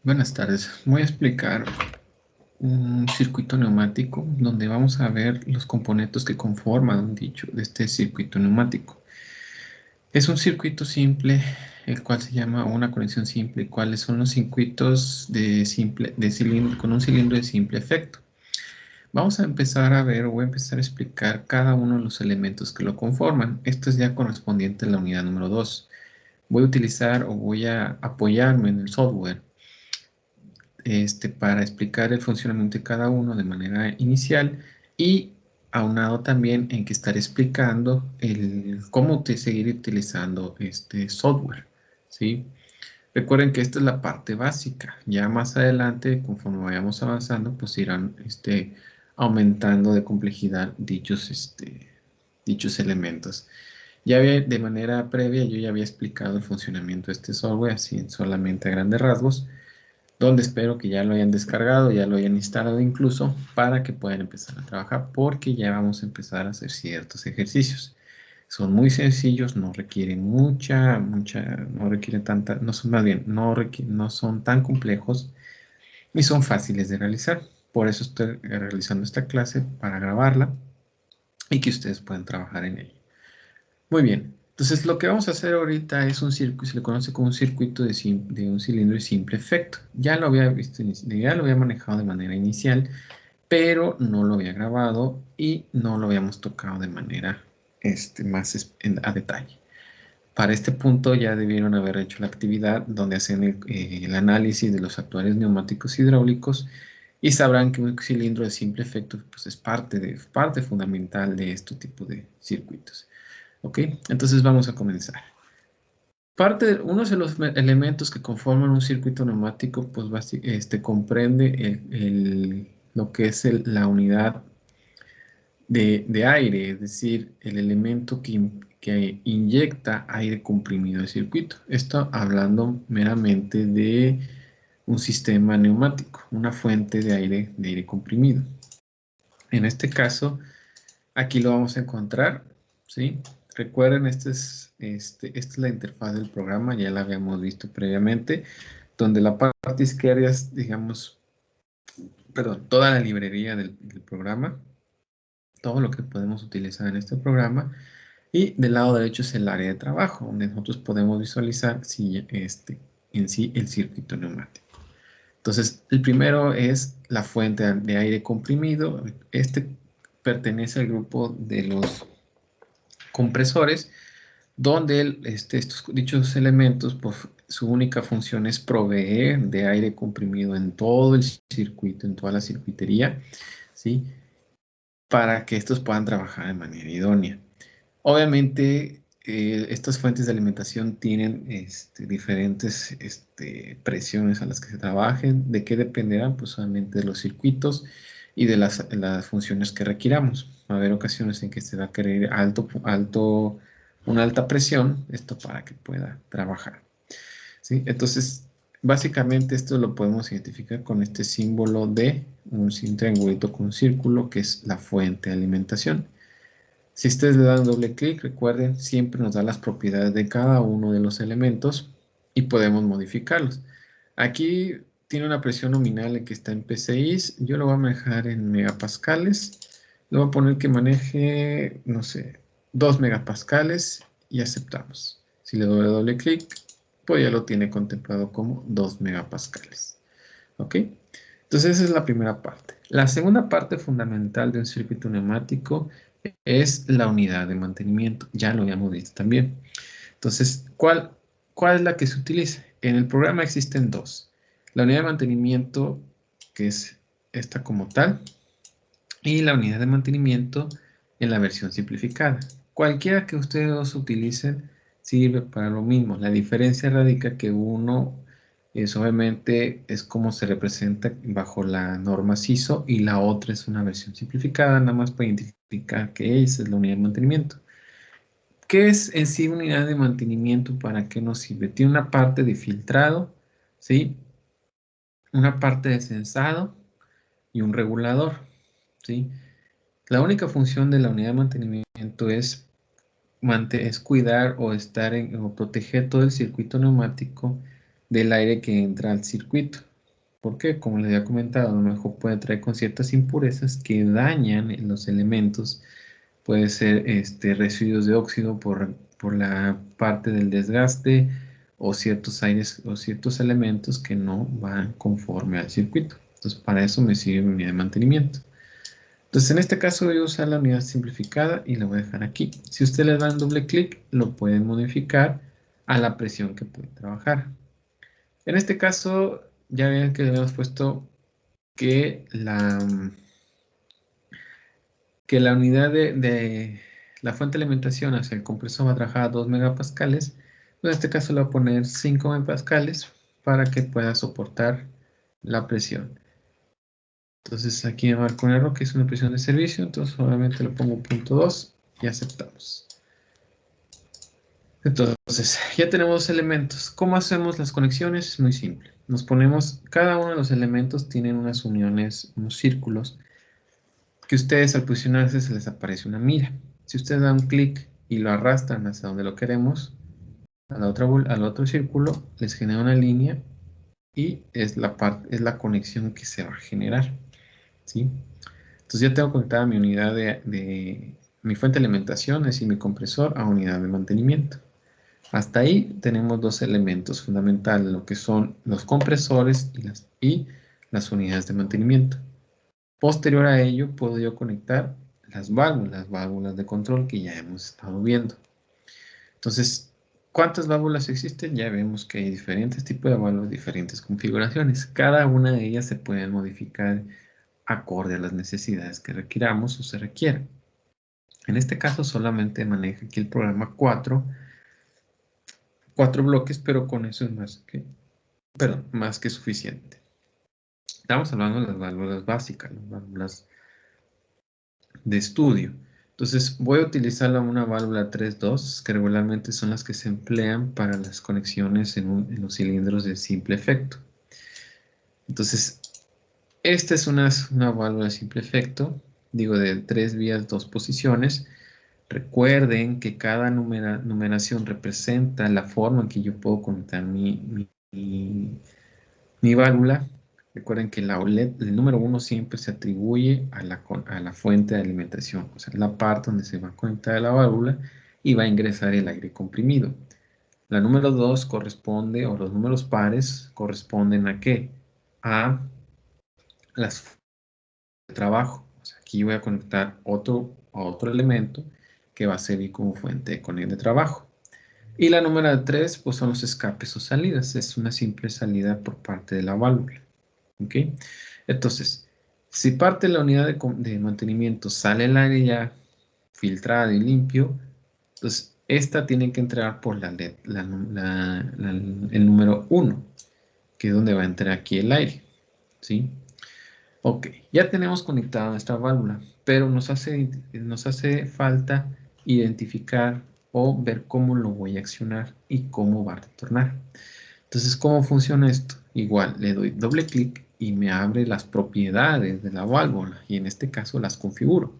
Buenas tardes. Voy a explicar un circuito neumático donde vamos a ver los componentes que conforman este circuito neumático. Es un circuito simple, el cual se llama una conexión simple. ¿Cuáles son los circuitos de cilindro, con un cilindro de simple efecto? Vamos a empezar a ver, o voy a empezar a explicar cada uno de los elementos que lo conforman. Esto es ya correspondiente a la unidad número 2. Voy a utilizar o voy a apoyarme en el software para explicar el funcionamiento de cada uno de manera inicial y aunado también en que estaré explicando cómo seguir utilizando este software, ¿sí? Recuerden que esta es la parte básica. Ya más adelante, conforme vayamos avanzando, pues irán aumentando de complejidad dichos elementos. De manera previa, yo ya había explicado el funcionamiento de este software, así solamente a grandes rasgos, donde espero que ya lo hayan descargado, ya lo hayan instalado incluso, para que puedan empezar a trabajar, porque ya vamos a empezar a hacer ciertos ejercicios. Son muy sencillos, no requieren no requieren tanta, no son más bien, no son tan complejos y son fáciles de realizar. Por eso estoy realizando esta clase para grabarla y que ustedes puedan trabajar en ella. Muy bien, entonces lo que vamos a hacer ahorita es un circuito, se le conoce como un circuito de un cilindro de simple efecto. Ya lo había visto, ya lo había manejado de manera inicial, pero no lo había grabado y no lo habíamos tocado de manera a detalle. Para este punto ya debieron haber hecho la actividad donde hacen el análisis de los actuales neumáticos hidráulicos y sabrán que un cilindro de simple efecto pues, es parte fundamental de este tipo de circuitos. ¿Ok? Entonces vamos a comenzar. Uno de los elementos que conforman un circuito neumático, pues comprende lo que es la unidad de aire, es decir, el elemento que inyecta aire comprimido al circuito. Esto hablando meramente de un sistema neumático, una fuente de aire comprimido. En este caso, aquí lo vamos a encontrar, ¿sí? Recuerden, esta es la interfaz del programa, ya la habíamos visto previamente, donde la parte izquierda es, digamos, perdón, toda la librería del programa, todo lo que podemos utilizar en este programa, y del lado derecho es el área de trabajo, donde nosotros podemos visualizar en sí el circuito neumático. Entonces, el primero es la fuente de aire comprimido. Este pertenece al grupo de los compresores, donde dichos elementos, pues, su única función es proveer de aire comprimido en todo el circuito, en toda la circuitería, ¿sí? Para que estos puedan trabajar de manera idónea. Obviamente, estas fuentes de alimentación tienen diferentes presiones a las que se trabajen. ¿De qué dependerán? Pues solamente de los circuitos y de las funciones que requiramos. Va a haber ocasiones en que se va a querer una alta presión, esto para que pueda trabajar, ¿sí? Entonces, básicamente esto lo podemos identificar con este símbolo de un triangulito con un círculo, que es la fuente de alimentación. Si ustedes le dan doble clic, recuerden, siempre nos da las propiedades de cada uno de los elementos y podemos modificarlos. Aquí tiene una presión nominal en que está en PSI. Yo lo voy a manejar en megapascales. Le voy a poner que maneje, no sé, 2 megapascales y aceptamos. Si le doy doble clic, pues ya lo tiene contemplado como 2 megapascales. ¿Ok? Entonces esa es la primera parte. La segunda parte fundamental de un circuito neumático es la unidad de mantenimiento. Ya lo habíamos visto también. Entonces, ¿cuál es la que se utiliza? En el programa existen dos. La unidad de mantenimiento, que es esta como tal, y la unidad de mantenimiento en la versión simplificada. Cualquiera que ustedes utilicen sirve para lo mismo. La diferencia radica que uno obviamente es como se representa bajo la norma CISO y la otra es una versión simplificada, nada más para identificar que esa es la unidad de mantenimiento. ¿Qué es en sí unidad de mantenimiento? ¿Para qué nos sirve? Tiene una parte de filtrado, ¿sí? Una parte de sensado y un regulador, ¿sí? La única función de la unidad de mantenimiento es cuidar o proteger todo el circuito neumático del aire que entra al circuito. ¿Por qué? Como les había comentado, a lo mejor puede traer con ciertas impurezas que dañan en los elementos. Puede ser residuos de óxido por la parte del desgaste o ciertos aires o ciertos elementos que no van conforme al circuito. Entonces, para eso me sirve mi unidad de mantenimiento. Entonces, en este caso voy a usar la unidad simplificada y la voy a dejar aquí. Si usted le dan doble clic, lo pueden modificar a la presión que puede trabajar. En este caso, ya ven que le habíamos puesto que la unidad de la fuente de alimentación hacia el compresor va a trabajar a 2 megapascales. En este caso le voy a poner 5 megapascales para que pueda soportar la presión. Entonces aquí me marco un error que es una presión de servicio, entonces solamente le pongo 0.2 y aceptamos. Entonces, ya tenemos elementos. ¿Cómo hacemos las conexiones? Es muy simple. Nos ponemos, cada uno de los elementos tienen unas uniones, unos círculos, que ustedes al posicionarse se les aparece una mira. Si ustedes dan un clic y lo arrastran hacia donde lo queremos, al otro círculo les genera una línea y es la conexión que se va a generar, ¿sí? Entonces ya tengo conectada mi unidad de mi fuente de alimentación, es decir, mi compresor, a unidad de mantenimiento. Hasta ahí tenemos dos elementos fundamentales, lo que son los compresores y las unidades de mantenimiento. Posterior a ello, puedo yo conectar las válvulas de control que ya hemos estado viendo. Entonces, ¿cuántas válvulas existen? Ya vemos que hay diferentes tipos de válvulas, diferentes configuraciones. Cada una de ellas se puede modificar acorde a las necesidades que requiramos o se requieran. En este caso solamente maneja aquí el programa 4 bloques, pero con eso es más que suficiente. Estamos hablando de las válvulas básicas, las válvulas de estudio. Entonces voy a utilizar una válvula 3.2, que regularmente son las que se emplean para las conexiones en los cilindros de simple efecto. Entonces, esta es una válvula de simple efecto, digo de 3 vías, 2 posiciones. Recuerden que cada numeración representa la forma en que yo puedo conectar mi válvula. Recuerden que el número 1 siempre se atribuye a la fuente de alimentación, o sea, la parte donde se va a conectar la válvula y va a ingresar el aire comprimido. La número 2 corresponde, o los números pares, corresponden ¿a qué? A las fuentes de trabajo. O sea, aquí voy a conectar a otro elemento que va a servir como fuente de trabajo. Y la número 3, pues son los escapes o salidas. Es una simple salida por parte de la válvula. ¿Ok? Entonces, si parte de la unidad de mantenimiento sale el aire ya filtrado y limpio, entonces esta tiene que entrar por el número 1, que es donde va a entrar aquí el aire. ¿Sí? Ok, ya tenemos conectada nuestra válvula, pero nos hace falta identificar o ver cómo lo voy a accionar y cómo va a retornar. Entonces, ¿cómo funciona esto? Igual, le doy doble clic y me abre las propiedades de la válvula y en este caso las configuro.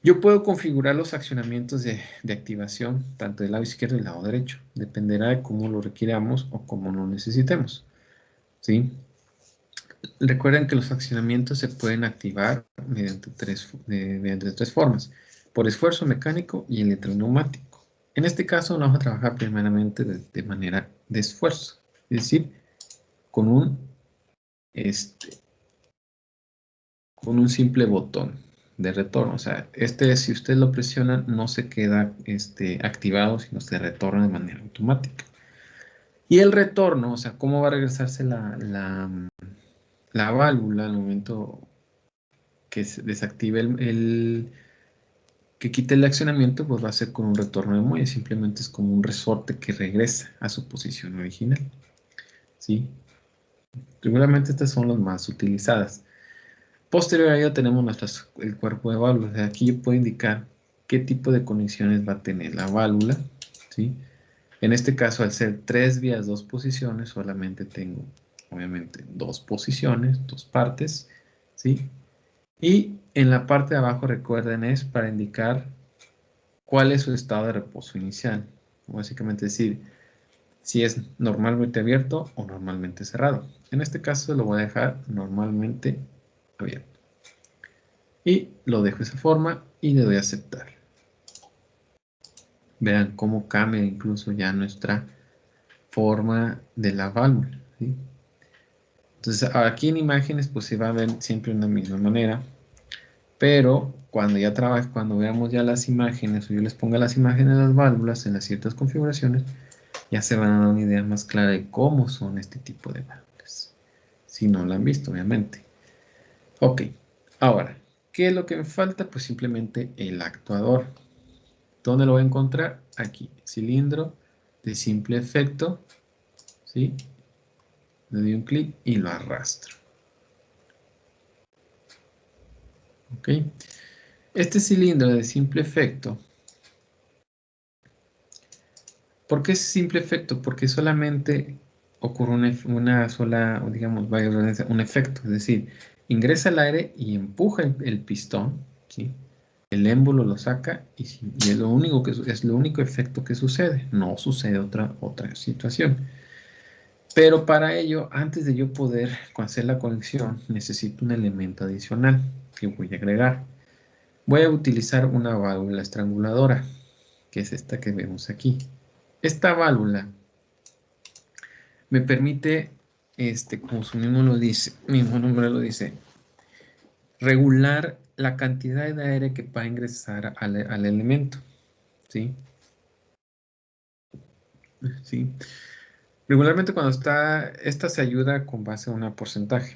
Yo puedo configurar los accionamientos de activación tanto del lado izquierdo y del lado derecho. Dependerá de cómo lo requiramos o cómo lo necesitemos. ¿Sí? Recuerden que los accionamientos se pueden activar mediante tres formas. Por esfuerzo mecánico y electroneumático. En este caso vamos a trabajar primeramente de manera de esfuerzo. Es decir, con con un simple botón de retorno. O sea, si usted lo presiona no se queda activado, sino se retorna de manera automática. Y el retorno, o sea, cómo va a regresarse la válvula al momento que se desactive que quite el accionamiento, pues va a ser con un retorno de muelle. Simplemente es como un resorte que regresa a su posición original. ¿Sí? Regularmente estas son las más utilizadas. Posterior a ello tenemos el cuerpo de válvulas. Aquí yo puedo indicar qué tipo de conexiones va a tener la válvula. ¿Sí? En este caso, al ser 3 vías, 2 posiciones, solamente tengo, obviamente, 2 posiciones, 2 partes. ¿Sí? Y en la parte de abajo, recuerden, es para indicar cuál es su estado de reposo inicial. Básicamente decir, si es normalmente abierto o normalmente cerrado. En este caso lo voy a dejar normalmente abierto. Y lo dejo de esa forma y le doy a aceptar. Vean cómo cambia incluso ya nuestra forma de la válvula, ¿sí? Entonces aquí en imágenes pues se va a ver siempre de una misma manera, pero cuando ya trabaje, cuando veamos ya las imágenes o yo les ponga las imágenes de las válvulas en las ciertas configuraciones, ya se van a dar una idea más clara de cómo son este tipo de válvulas, si no la han visto obviamente. Ok, ahora, ¿qué es lo que me falta? Pues simplemente el actuador. ¿Dónde lo voy a encontrar? Aquí, cilindro de simple efecto, ¿sí? Le doy un clic y lo arrastro. ¿Ok? Este cilindro de simple efecto, ¿por qué es simple efecto? Porque solamente ocurre una sola, digamos, un efecto, es decir, ingresa el aire y empuja el pistón, ¿sí? El émbolo lo saca y es lo único efecto que sucede, no sucede otra situación. Pero para ello, antes de yo poder hacer la conexión, necesito un elemento adicional que voy a agregar. Voy a utilizar una válvula estranguladora, que es esta que vemos aquí. Esta válvula me permite, como su mismo nombre lo dice, regular la cantidad de aire que va a ingresar al elemento, ¿sí? ¿Sí? Regularmente cuando esta se ayuda con base a un porcentaje.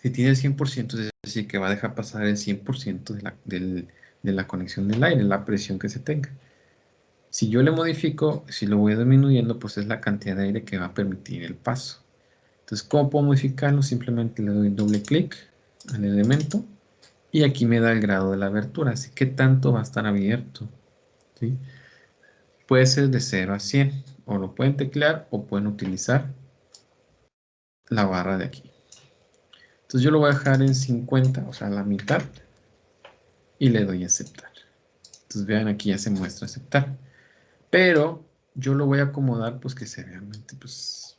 Si tiene el 100%, es decir, que va a dejar pasar el 100% de la conexión del aire, la presión que se tenga. Si yo le modifico, si lo voy disminuyendo, pues es la cantidad de aire que va a permitir el paso. Entonces, ¿cómo puedo modificarlo? Simplemente le doy doble clic al elemento y aquí me da el grado de la abertura, así que tanto va a estar abierto, ¿sí? Puede ser de 0 a 100, o lo pueden teclear o pueden utilizar la barra de aquí. Entonces yo lo voy a dejar en 50, o sea, la mitad, y le doy a aceptar. Entonces vean, aquí ya se muestra aceptar. Pero yo lo voy a acomodar pues que se vea pues,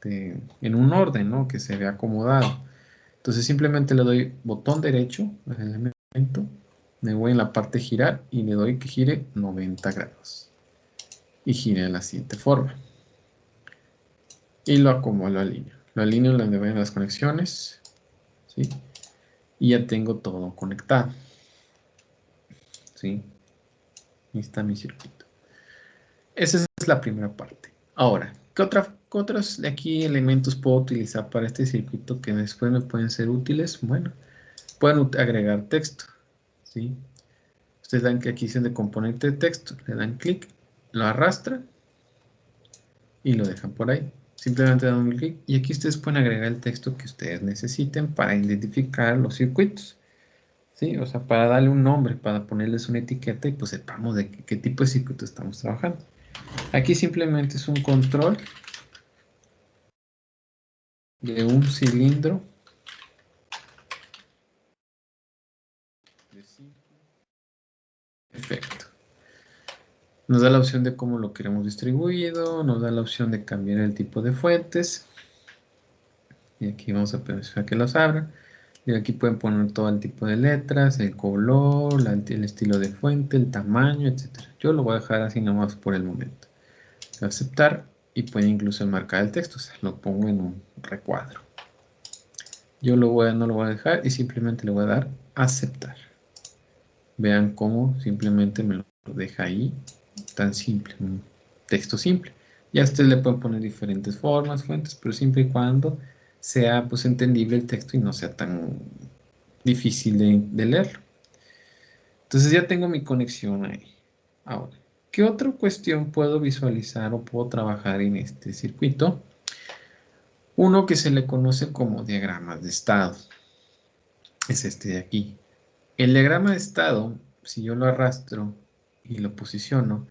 en un orden, ¿no? Que se vea acomodado. Entonces simplemente le doy botón derecho al elemento, me voy en la parte girar y le doy que gire 90 grados. Y gire de la siguiente forma. Y lo acomodo, lo alineo. Lo alineo donde vayan las conexiones, ¿sí? Y ya tengo todo conectado, ¿sí? Ahí está mi circuito. Esa es la primera parte. Ahora, ¿qué otros de aquí elementos puedo utilizar para este circuito que después me pueden ser útiles? Bueno, pueden agregar texto, ¿sí? Ustedes dan que aquí dice de componente de texto, le dan clic, lo arrastran y lo dejan por ahí. Simplemente dan un clic y aquí ustedes pueden agregar el texto que ustedes necesiten para identificar los circuitos, ¿sí? O sea, para darle un nombre, para ponerles una etiqueta y pues sepamos de qué tipo de circuito estamos trabajando. Aquí simplemente es un control de un cilindro de simple efecto. Nos da la opción de cómo lo queremos distribuido, nos da la opción de cambiar el tipo de fuentes. Y aquí vamos a pensar que los abra. Y aquí pueden poner todo el tipo de letras, el color, el estilo de fuente, el tamaño, etc. Yo lo voy a dejar así nomás por el momento. Voy a aceptar y pueden incluso marcar el texto, o sea, lo pongo en un recuadro. Yo no lo voy a dejar y simplemente le voy a dar aceptar. Vean cómo simplemente me lo deja ahí, tan simple, un texto simple. Ya ustedes le pueden poner diferentes formas, fuentes, pero siempre y cuando sea pues entendible el texto y no sea tan difícil de leerlo. Entonces ya tengo mi conexión ahí. Ahora, ¿qué otra cuestión puedo visualizar o puedo trabajar en este circuito? Uno que se le conoce como diagramas de estado. Es este de aquí. El diagrama de estado, si yo lo arrastro y lo posiciono,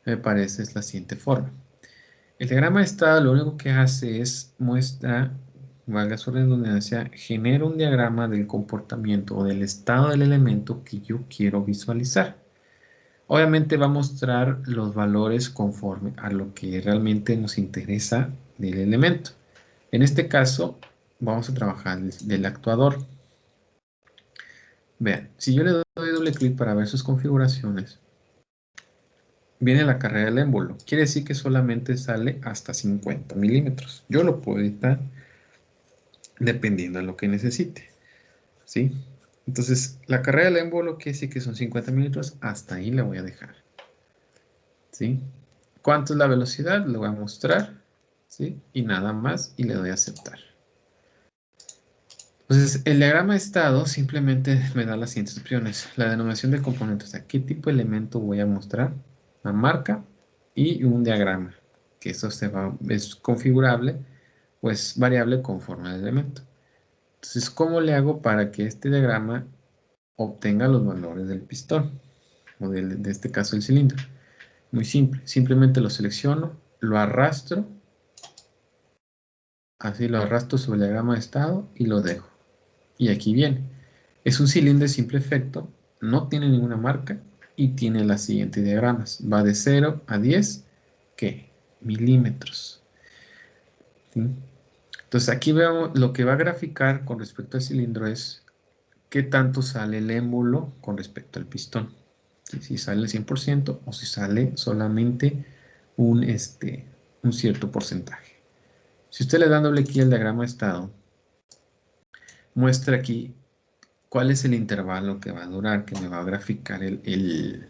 me parece es la siguiente forma. El diagrama de estado lo único que hace es muestra, valga su redundancia, genera un diagrama del comportamiento o del estado del elemento que yo quiero visualizar. Obviamente va a mostrar los valores conforme a lo que realmente nos interesa del elemento. En este caso, vamos a trabajar del actuador. Vean, si yo le doy doble clic para ver sus configuraciones, viene la carrera del émbolo. Quiere decir que solamente sale hasta 50 milímetros. Yo lo puedo editar dependiendo de lo que necesite, ¿sí? Entonces, la carrera del émbolo quiere decir que son 50 milímetros. Hasta ahí le voy a dejar, ¿sí? ¿Cuánto es la velocidad? Le voy a mostrar, ¿sí? Y nada más, y le doy a aceptar. Entonces, el diagrama de estado simplemente me da las siguientes opciones. La denominación del componente, o sea, qué tipo de elemento voy a mostrar, la marca y un diagrama, que eso es configurable, pues variable conforme al elemento. Entonces, ¿cómo le hago para que este diagrama obtenga los valores del pistón? O de este caso el cilindro. Muy simple, simplemente lo selecciono, lo arrastro, así lo arrastro sobre el diagrama de estado y lo dejo. Y aquí viene. Es un cilindro de simple efecto, no tiene ninguna marca y tiene las siguientes diagramas. Va de 0 a 10, ¿qué? Milímetros. ¿Sí? Entonces aquí vemos lo que va a graficar con respecto al cilindro es qué tanto sale el émbolo con respecto al pistón. ¿Sí? Si sale el 100% o si sale solamente un cierto porcentaje. Si usted le da doble clic al diagrama de estado, muestra aquí cuál es el intervalo que va a durar, que me va a graficar el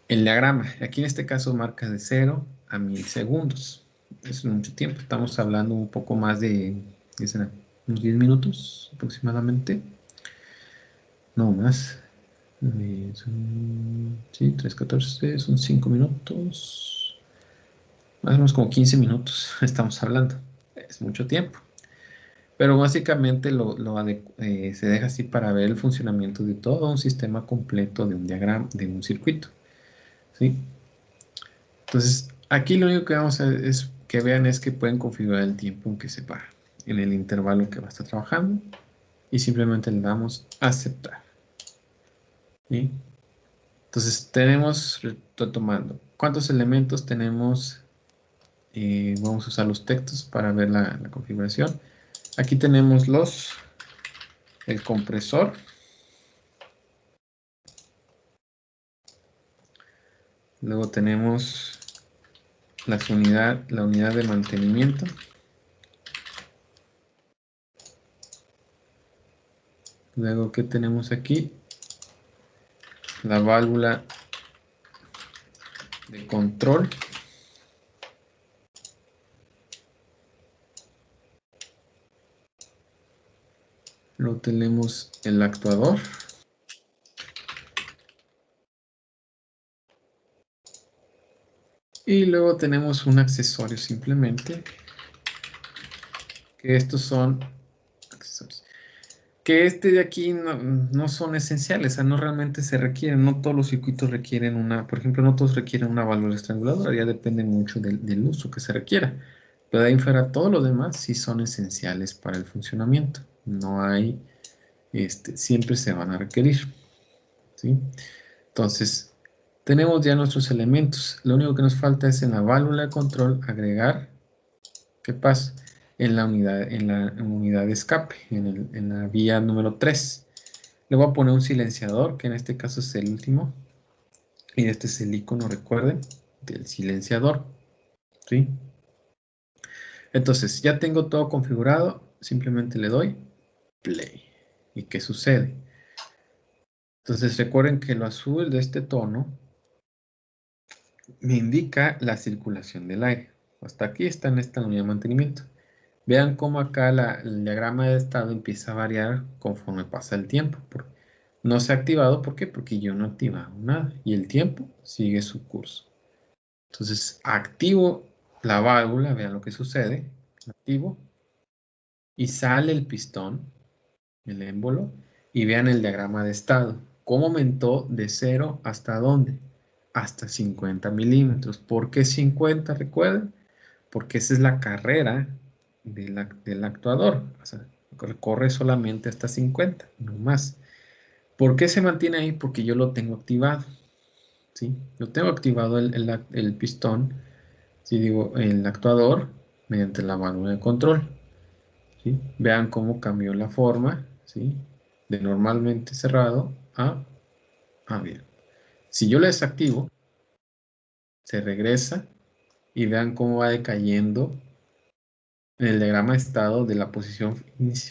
diagrama. Aquí en este caso marca de 0 a 1000 segundos. Es mucho tiempo. Estamos hablando un poco más de, ¿qué será? Unos 10 minutos aproximadamente. No más. Sí, 3:14, son 5 minutos. Más o menos como 15 minutos estamos hablando. Es mucho tiempo. Pero básicamente se deja así para ver el funcionamiento de todo un sistema completo de un diagrama, de un circuito. ¿Sí? Entonces, aquí lo único que vamos a hacer es que vean es que pueden configurar el tiempo en que se para, en el intervalo que va a estar trabajando, y simplemente le damos a aceptar. ¿Sí? Entonces, tenemos, retomando, ¿cuántos elementos tenemos? Vamos a usar los textos para ver la configuración. Aquí tenemos el compresor. Luego tenemos la unidad de mantenimiento. Luego, ¿qué tenemos aquí? La válvula de control. Luego tenemos el actuador. Y luego tenemos un accesorio simplemente, que estos son accesorios. Que de aquí no son esenciales, o sea, no realmente se requieren, no todos los circuitos requieren por ejemplo, no todos requieren una válvula estranguladora, ya depende mucho del uso que se requiera. Pero de ahí fuera, todos los demás sí son esenciales para el funcionamiento. No hay, siempre se van a requerir, ¿sí? Entonces, tenemos ya nuestros elementos. Lo único que nos falta es en la válvula de control agregar, ¿qué pasa? En la unidad de escape, en la vía número 3. Le voy a poner un silenciador, que en este caso es el último. Y este es el icono, recuerden, del silenciador. ¿Sí? Entonces, ya tengo todo configurado. Simplemente le doy play. ¿Y qué sucede? Entonces, recuerden que lo azul de este tono me indica la circulación del aire. Hasta aquí está en esta unidad de mantenimiento. Vean cómo acá el diagrama de estado empieza a variar conforme pasa el tiempo. No se ha activado, ¿por qué? Porque yo no he activado nada y el tiempo sigue su curso. Entonces, activo la válvula, vean lo que sucede. Activo y sale el pistón, el émbolo, y vean el diagrama de estado. ¿Cómo aumentó de 0 hasta dónde? Hasta 50 milímetros. ¿Por qué 50? Recuerden, porque esa es la carrera del actuador. O sea, corre solamente hasta 50, no más. ¿Por qué se mantiene ahí? Porque yo lo tengo activado, ¿sí? Yo tengo activado el pistón, si digo, el actuador, mediante la válvula de control, ¿sí? Vean cómo cambió la forma, ¿sí? De normalmente cerrado a abierto. Si yo lo desactivo, se regresa y vean cómo va decayendo en el diagrama de estado de la posición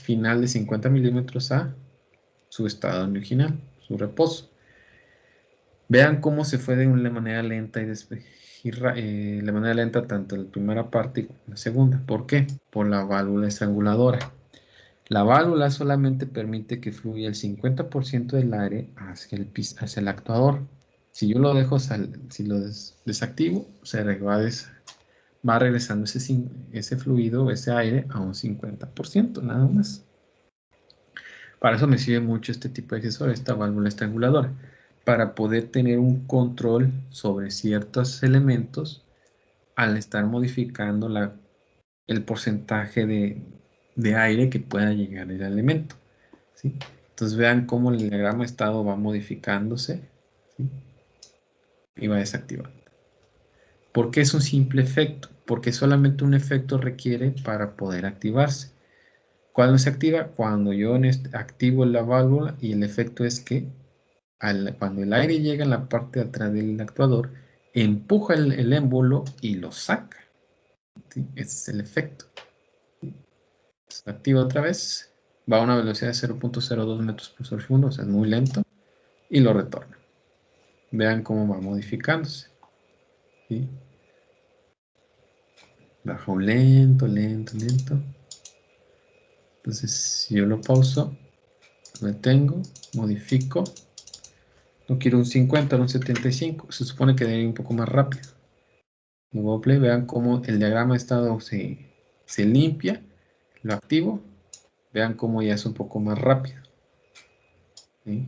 final de 50 milímetros a su estado original, su reposo. Vean cómo se fue de una manera lenta de manera lenta tanto en la primera parte como en la segunda. ¿Por qué? Por la válvula estranguladora. La válvula solamente permite que fluya el 50% del aire hacia el actuador. Si yo lo dejo, si lo desactivo, va regresando ese fluido, ese aire a un 50%, nada más. Para eso me sirve mucho este tipo de accesorio, esta válvula estranguladora, para poder tener un control sobre ciertos elementos al estar modificando el porcentaje de aire que pueda llegar al elemento, ¿sí? Entonces vean cómo el diagrama de estado va modificándose, ¿sí? Y va desactivando. ¿Por qué es un simple efecto? Porque solamente un efecto requiere para poder activarse. ¿Cuándo se activa? Cuando yo activo la válvula y el efecto es que cuando el aire llega en la parte de atrás del actuador, empuja el émbolo y lo saca, ¿sí? Ese es el efecto. Se activa otra vez, va a una velocidad de 0.02 metros por segundo, o sea, es muy lento, y lo retorna. Vean cómo va modificándose, ¿sí? Baja lento, lento, lento. Entonces, si yo lo pauso, lo detengo, modifico. No quiero un 50, un 75. Se supone que debe ir un poco más rápido. Nuevo play, vean cómo el diagrama de estado se limpia. Lo activo. Vean cómo ya es un poco más rápido, ¿sí?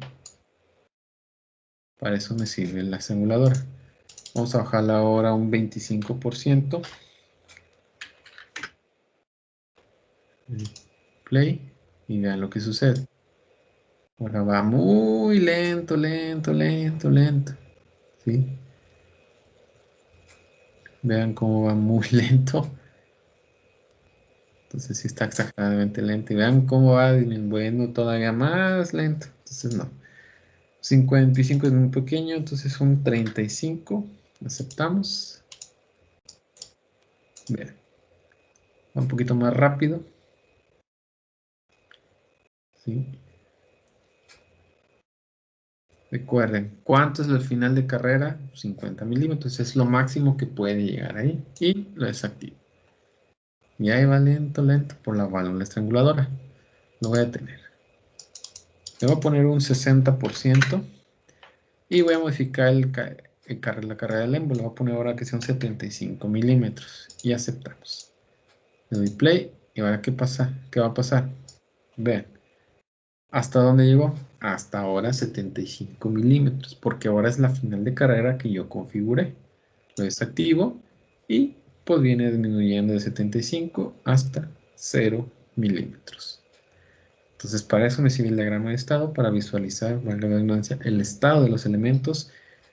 Para eso me sirve la simuladora. Vamos a bajarla ahora a un 25%. Play. Y vean lo que sucede. Ahora va muy lento, lento, lento, lento, ¿sí? Vean cómo va muy lento. Entonces sí está exageradamente lento. Y vean cómo va disminuyendo todavía más lento. Entonces no. 55 es muy pequeño, entonces un 35. Aceptamos. Vean. Va un poquito más rápido. ¿Sí? Recuerden, ¿cuánto es el final de carrera? 50 milímetros. Es lo máximo que puede llegar ahí. Y lo desactivo. Y ahí va lento, lento por la válvula estranguladora. Lo voy a detener. Le voy a poner un 60% y voy a modificar la carrera del émbolo. Le voy a poner ahora que sea un 75 milímetros y aceptamos. Le doy play y ahora ¿qué pasa? ¿Qué va a pasar? Vean. ¿Hasta dónde llegó? Hasta ahora 75 milímetros, porque ahora es la final de carrera que yo configuré. Lo desactivo y pues viene disminuyendo de 75 hasta 0 milímetros. Entonces, para eso me sirve el diagrama de estado, para visualizar, valga la redundancia, el estado de los elementos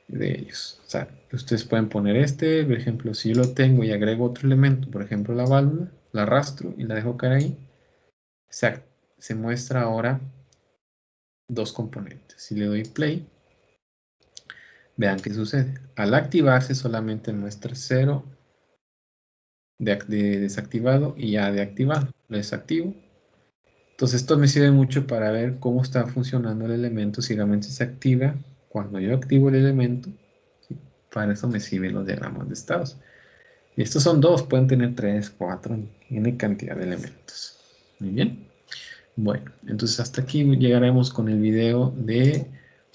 de ellos. O sea, ustedes pueden poner por ejemplo, si yo lo tengo y agrego otro elemento, por ejemplo, la válvula, la arrastro y la dejo caer ahí, se muestra ahora dos componentes. Si le doy play, vean qué sucede. Al activarse solamente muestra 0 de desactivado y ya de activado. Lo desactivo. Entonces esto me sirve mucho para ver cómo está funcionando el elemento, si realmente se activa cuando yo activo el elemento. ¿Sí? Para eso me sirven los diagramas de estados. Y estos son dos, pueden tener 3, 4, tiene cantidad de elementos. Muy bien. Bueno, entonces hasta aquí llegaremos con el video de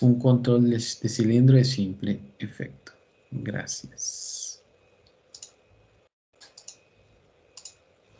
un control de cilindro de simple efecto. Gracias.